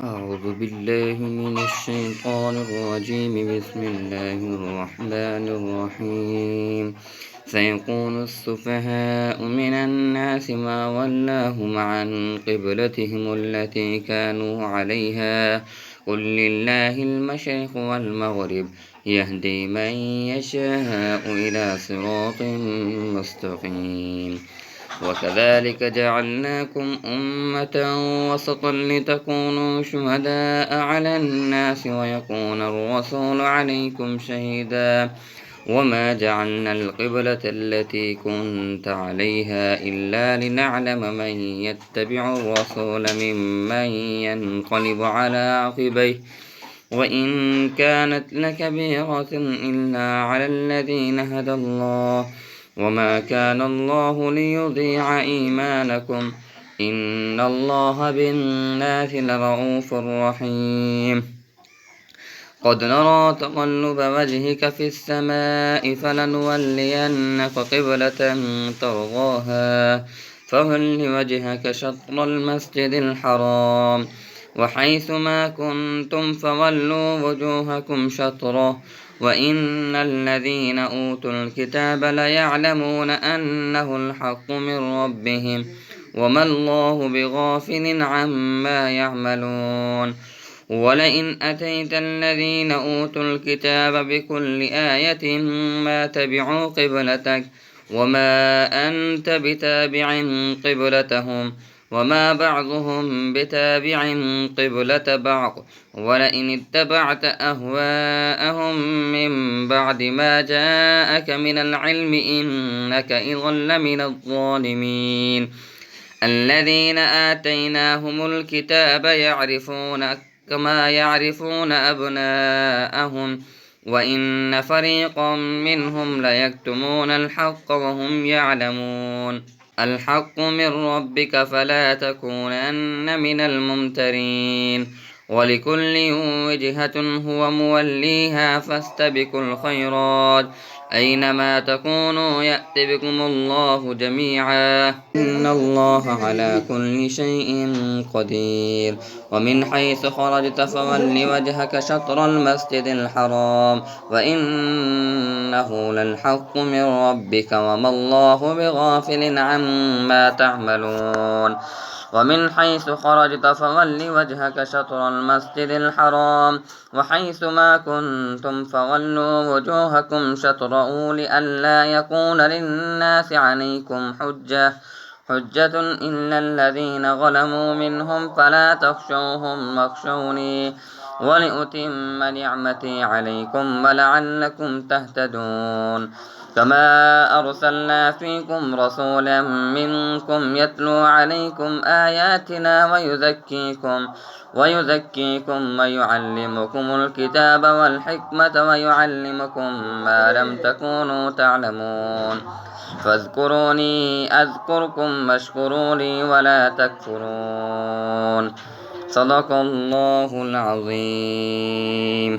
أعوذ بالله من الشيطان الرجيم. بسم الله الرحمن الرحيم. سيقول السفهاء من الناس ما ولاهم عن قبلتهم التي كانوا عليها قل لله المشرق والمغرب يهدي من يشاء إلى صراط مستقيم. وكذلك جعلناكم أمة وسطا لتكونوا شهداء على الناس ويكون الرسول عليكم شهيدا وما جعلنا القبلة التي كنت عليها إلا لنعلم من يتبع الرسول ممن ينقلب على عقبيه وإن كانت لكبيرة إلا على الذين هدى الله وما كان الله ليضيع إيمانكم إن الله بالناس لرءوف رحيم. قد نرى تقلب وجهك في السماء فلنولينك قبلة ترضاها فول وجهك شطر المسجد الحرام وحيث ما كنتم فولوا وجوهكم شطره وإن الذين أوتوا الكتاب ليعلمون أنه الحق من ربهم وما الله بغافل عما يعملون. ولئن أتيت الذين أوتوا الكتاب بكل آية ما تبعوا قبلتك وما أنت بتابع قبلتهم وما بعضهم بتابع قبلة بعض ولئن اتبعت أهواءهم من بعد ما جاءك من العلم إنك إذا لمن الظالمين. الذين آتيناهم الكتاب يعرفون كما يعرفون أبناءهم وإن فريقا منهم ليكتمون الحق وهم يعلمون. الحق من ربك فلا تكونن من الممترين. ولكل وجهة هو موليها فاستبقوا الخيرات أينما تكونوا يأت بكم الله جميعا إن الله على كل شيء قدير. ومن حيث خرجت فول وجهك شطر المسجد الحرام وإنه للحق من ربك وما الله بغافل عما تعملون. ومن حيث خرجت فول وجهك شطر المسجد الحرام وحيث ما كنتم فولوا وجوهكم شطره لئلا يكون للناس عليكم حجة إلا الذين ظلموا منهم فلا تخشوهم واخشوني ولأتم نعمتي عليكم ولعلكم تهتدون. كما أرسلنا فيكم رسولا منكم يتلو عليكم آياتنا ويزكيكم ويعلمكم الكتاب والحكمة ويعلمكم ما لم تكونوا تعلمون. فاذكروني أذكركم واشكروا لي ولا تكفرون. صدق الله العظيم.